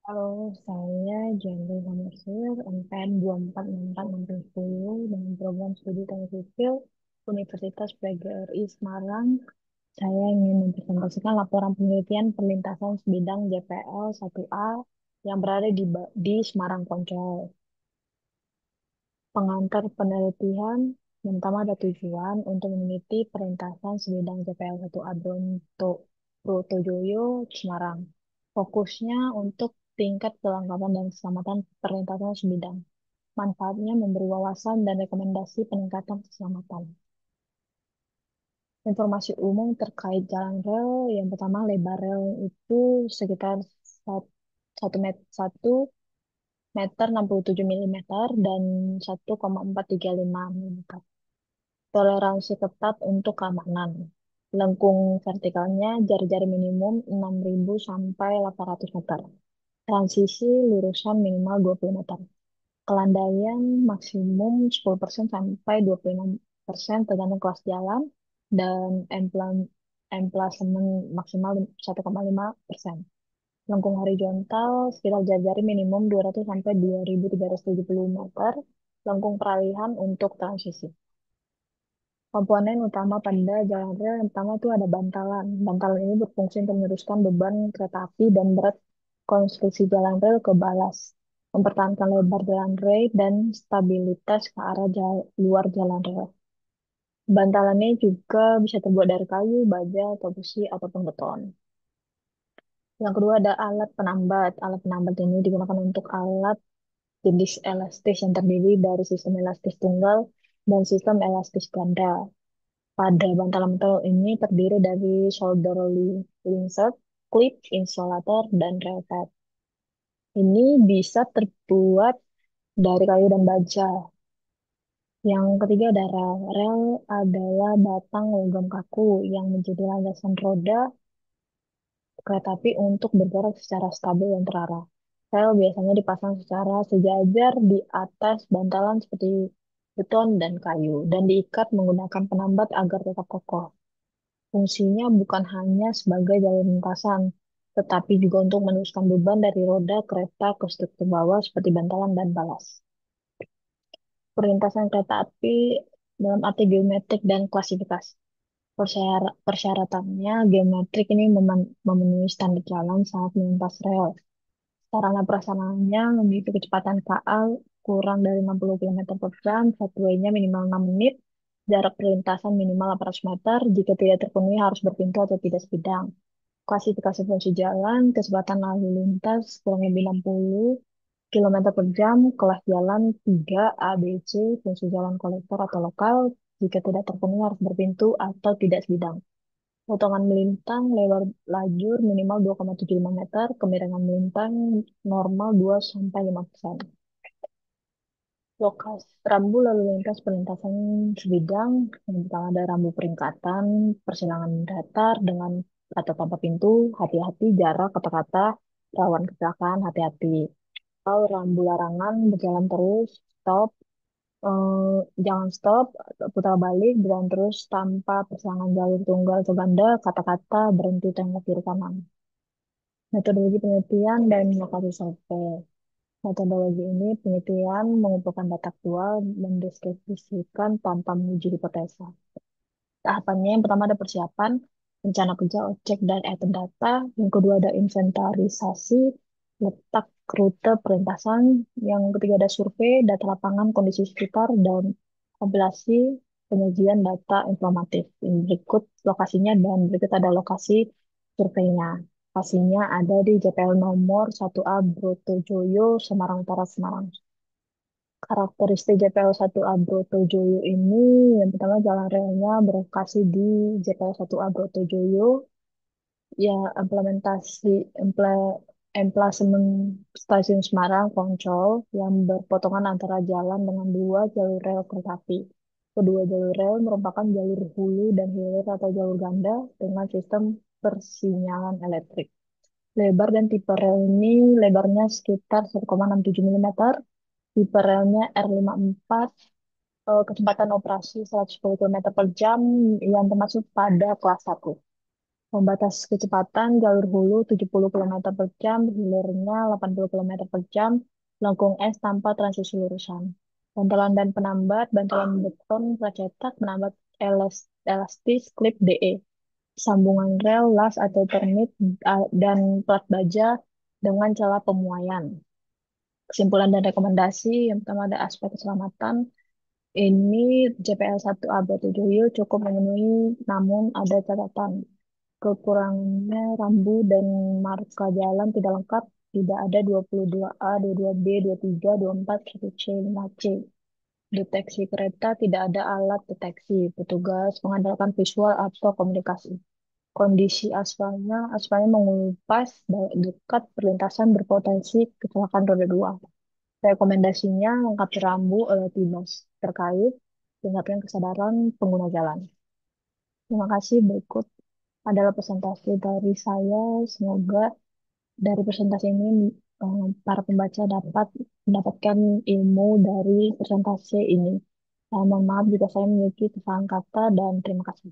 Halo, saya Jendri Hamusir, MPN 246460 dengan program studi teknik sipil Universitas PGRI Semarang. Saya ingin mempresentasikan laporan penelitian perlintasan sebidang JPL 1A yang berada di Semarang Poncol. Pengantar penelitian yang pertama ada tujuan untuk meneliti perlintasan sebidang JPL 1A Brotojoyo, Semarang. Fokusnya untuk tingkat kelengkapan dan keselamatan perlintasan sebidang. Manfaatnya memberi wawasan dan rekomendasi peningkatan keselamatan. Informasi umum terkait jalan rel, yang pertama lebar rel itu sekitar 1 meter 67 milimeter dan 1,435 milimeter. Toleransi ketat untuk keamanan. Lengkung vertikalnya jari-jari minimum 6.000 sampai 800 meter. Transisi lurusan minimal 20 meter. Kelandaian maksimum 10% sampai 25% tergantung kelas jalan dan emplasemen maksimal 1,5%. Lengkung horizontal sekitar jari-jari minimum 200 sampai 2.370 meter. Lengkung peralihan untuk transisi. Komponen utama pada jalan rel yang pertama itu ada bantalan. Bantalan ini berfungsi untuk meneruskan beban kereta api dan berat konstruksi jalan rel ke balas, mempertahankan lebar jalan rel dan stabilitas ke arah luar jalan rel. Bantalannya juga bisa terbuat dari kayu, baja, atau besi, ataupun beton. Yang kedua ada alat penambat. Alat penambat ini digunakan untuk alat jenis elastis yang terdiri dari sistem elastis tunggal dan sistem elastis ganda. Pada bantalan-bantalan ini terdiri dari solder insert, klip, insulator, dan relvet. Ini bisa terbuat dari kayu dan baja. Yang ketiga ada rel. Rel adalah batang logam kaku yang menjadi landasan roda kereta api untuk bergerak secara stabil dan terarah. Rel biasanya dipasang secara sejajar di atas bantalan seperti beton dan kayu dan diikat menggunakan penambat agar tetap kokoh. Fungsinya bukan hanya sebagai jalur lintasan, tetapi juga untuk meneruskan beban dari roda kereta ke struktur bawah seperti bantalan dan balas. Perlintasan kereta api dalam arti geometrik dan klasifikasi. Persyaratannya geometrik ini memenuhi standar jalan saat melintas rel. Sarana prasarananya memiliki kecepatan KA kurang dari 60 km per jam, satuannya minimal 6 menit, jarak perlintasan minimal 800 meter, jika tidak terpenuhi harus berpintu atau tidak sebidang. Klasifikasi fungsi jalan, kecepatan lalu lintas kurang lebih 60 km per jam, kelas jalan 3 A, B, C, fungsi jalan kolektor atau lokal, jika tidak terpenuhi harus berpintu atau tidak sebidang. Potongan melintang lebar lajur minimal 2,75 meter, kemiringan melintang normal 2-5%. Lokasi rambu lalu lintas perlintasan sebidang, yang pertama ada rambu peringkatan, persilangan datar dengan atau tanpa pintu, hati-hati, jarak, kata-kata, rawan kecelakaan, hati-hati. Atau rambu larangan, berjalan terus, stop, jangan stop, putar balik, jalan terus tanpa persilangan jalur tunggal atau ganda, kata-kata, berhenti tengok kiri kanan. Metodologi penelitian dan lokasi survei. Metodologi ini penelitian mengumpulkan data aktual, mendeskripsikan tanpa menguji hipotesa. Tahapannya yang pertama ada persiapan, rencana kerja, objek, dan item data. Yang kedua ada inventarisasi, letak rute perlintasan. Yang ketiga ada survei, data lapangan, kondisi sekitar, dan kompilasi penyajian data informatif. Ini berikut lokasinya dan berikut ada lokasi surveinya. Lokasinya ada di JPL nomor 1A Brotojoyo, Semarang Utara, Semarang. Karakteristik JPL 1A Brotojoyo ini, yang pertama jalan relnya berlokasi di JPL 1A Brotojoyo, ya implementasi emplasemen stasiun Semarang Poncol yang berpotongan antara jalan dengan dua jalur rel kereta api. Kedua jalur rel merupakan jalur hulu dan hilir atau jalur ganda dengan sistem persinyalan elektrik. Lebar dan tipe rel ini lebarnya sekitar 1,67 milimeter. Tipe relnya R54, kecepatan operasi 110 km per jam yang termasuk pada kelas 1. Pembatas kecepatan jalur hulu 70 km per jam, hilirnya 80 km per jam, lengkung es tanpa transisi lurusan. Bantalan dan penambat, bantalan beton pracetak, penambat elastis, klip DE. Sambungan rel, las atau ternit, dan plat baja dengan celah pemuaian. Kesimpulan dan rekomendasi, yang pertama ada aspek keselamatan. Ini JPL 1AB7U cukup memenuhi, namun ada catatan. Kekurangannya rambu dan marka jalan tidak lengkap, tidak ada 22A, 22B, 23, 24, 1C, 5C. Deteksi kereta tidak ada alat deteksi. Petugas mengandalkan visual atau komunikasi. Kondisi aspalnya mengelupas dekat perlintasan berpotensi kecelakaan roda dua. Rekomendasinya lengkapi rambu tindas terkait, tingkatkan kesadaran pengguna jalan. Terima kasih. Berikut adalah presentasi dari saya. Semoga dari presentasi ini para pembaca dapat mendapatkan ilmu dari presentasi ini. Mohon maaf jika saya memiliki kesalahan kata dan terima kasih.